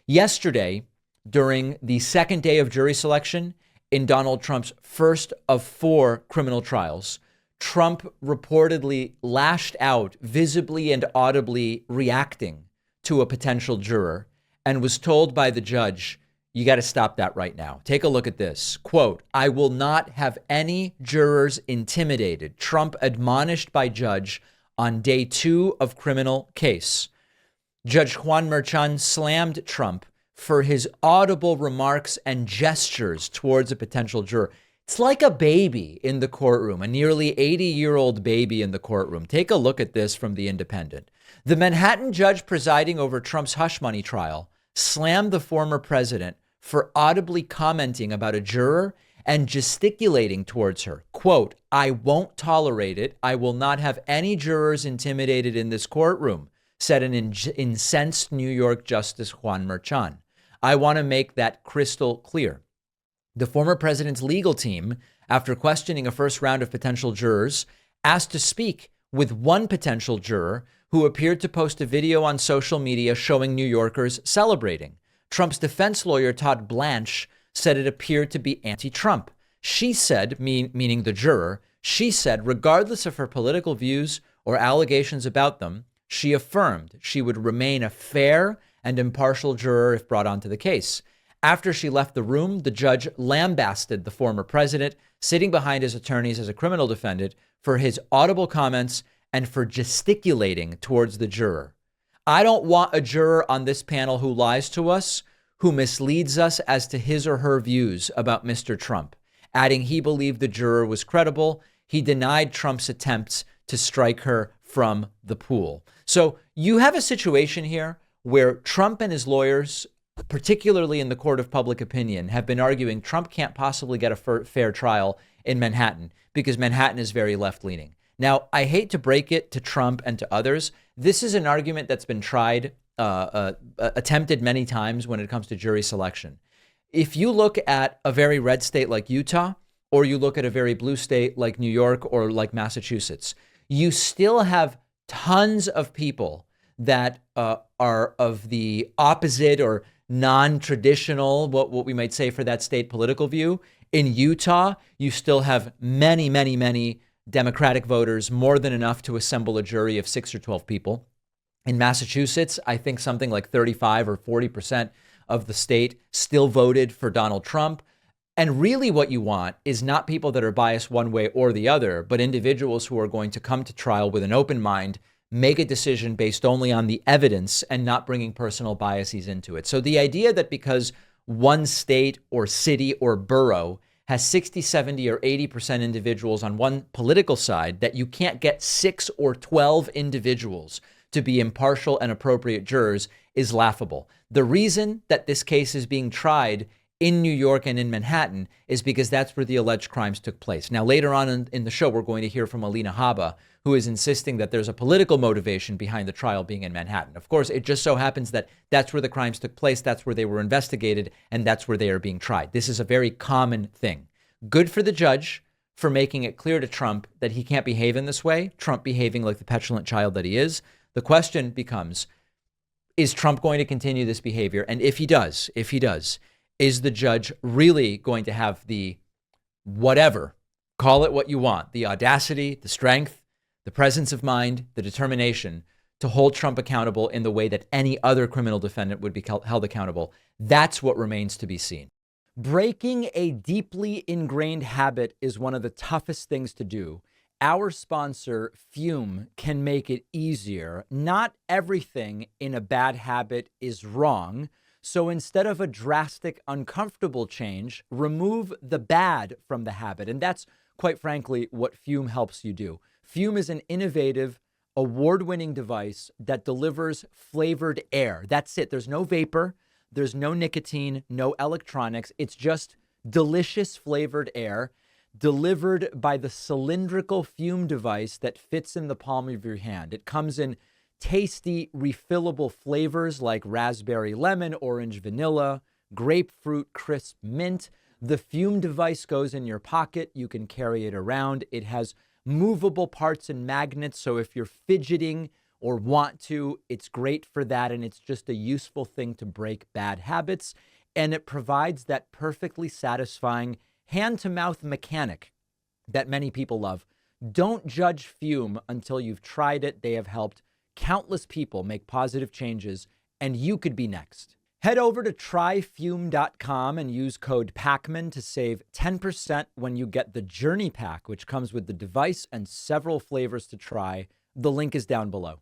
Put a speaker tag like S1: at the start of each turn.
S1: Yesterday, during the second day of jury selection in Donald Trump's first of 4 criminal trials, Trump reportedly lashed out, visibly and audibly reacting to a potential juror, and was told by the judge, you got to stop that right now. Take a look at this. Quote, "I will not have any jurors intimidated." Trump admonished by judge on day 2 of criminal case. Judge Juan Merchan slammed Trump for his audible remarks and gestures towards a potential juror. It's like a baby in the courtroom, a nearly 80-year-old baby in the courtroom. Take a look at this from The Independent. The Manhattan judge presiding over Trump's hush money trial slammed the former president for audibly commenting about a juror and gesticulating towards her. Quote, "I won't tolerate it. I will not have any jurors intimidated in this courtroom," said an incensed New York Justice Juan Merchan. "I want to make that crystal clear." The former president's legal team, after questioning a first round of potential jurors, asked to speak with one potential juror who appeared to post a video on social media showing New Yorkers celebrating. Trump's defense lawyer, Todd Blanche, said it appeared to be anti-Trump. She said, meaning the juror, she said, regardless of her political views or allegations about them, she affirmed she would remain a fair and impartial juror if brought onto the case. After she left the room, the judge lambasted the former president, sitting behind his attorneys as a criminal defendant, for his audible comments and for gesticulating towards the juror. "I don't want a juror on this panel who lies to us, who misleads us as to his or her views about Mr. Trump," adding he believed the juror was credible. He denied Trump's attempts to strike her from the pool. So you have a situation here where Trump and his lawyers, particularly in the court of public opinion, have been arguing Trump can't possibly get a fair trial in Manhattan because Manhattan is very left-leaning. Now, I hate to break it to Trump and to others. This is an argument that's been tried, attempted many times when it comes to jury selection. If you look at a very red state like Utah, or you look at a very blue state like New York or like Massachusetts, you still have tons of people that are of the opposite or non-traditional, what we might say for that state, political view. In Utah, you still have many, many, many Democratic voters, more than enough to assemble a jury of 6 or 12 people. In Massachusetts, I think something like 35 or 40% of the state still voted for Donald Trump. And really what you want is not people that are biased one way or the other, but individuals who are going to come to trial with an open mind, make a decision based only on the evidence and not bringing personal biases into it. So the idea that because one state or city or borough has 60, 70, or 80% individuals on one political side, that you can't get 6 or 12 individuals to be impartial and appropriate jurors is laughable. The reason that this case is being tried in New York and in Manhattan is because that's where the alleged crimes took place. Now, later on in the show, we're going to hear from Alina Habba, who is insisting that there's a political motivation behind the trial being in Manhattan. Of course, it just so happens that that's where the crimes took place, that's where they were investigated, and that's where they are being tried. This is a very common thing. Good for the judge for making it clear to Trump that he can't behave in this way, Trump behaving like the petulant child that he is. The question becomes, is Trump going to continue this behavior? And if he does, is the judge really going to have the whatever, call it what you want, the audacity, the strength, the presence of mind, the determination to hold Trump accountable in the way that any other criminal defendant would be held accountable? That's what remains to be seen. Breaking a deeply ingrained habit is one of the toughest things to do. Our sponsor, Fume, can make it easier. Not everything in a bad habit is wrong. So instead of a drastic, uncomfortable change, remove the bad from the habit. And that's, quite frankly, what Fume helps you do. Fume is an innovative, award-winning device that delivers flavored air. That's it. There's no vapor. There's no nicotine, no electronics. It's just delicious flavored air delivered by the cylindrical Fume device that fits in the palm of your hand. It comes in tasty, refillable flavors like raspberry lemon, orange vanilla, grapefruit crisp mint. The Fume device goes in your pocket. You can carry it around. It has movable parts and magnets, so if you're fidgeting or want to, it's great for that. And it's just a useful thing to break bad habits. And it provides that perfectly satisfying hand-to-mouth mechanic that many people love. Don't judge Fume until you've tried it. They have helped countless people make positive changes, and you could be next. Head over to tryfume.com and use code PACMAN to save 10% when you get the Journey Pack, which comes with the device and several flavors to try. The link is down below.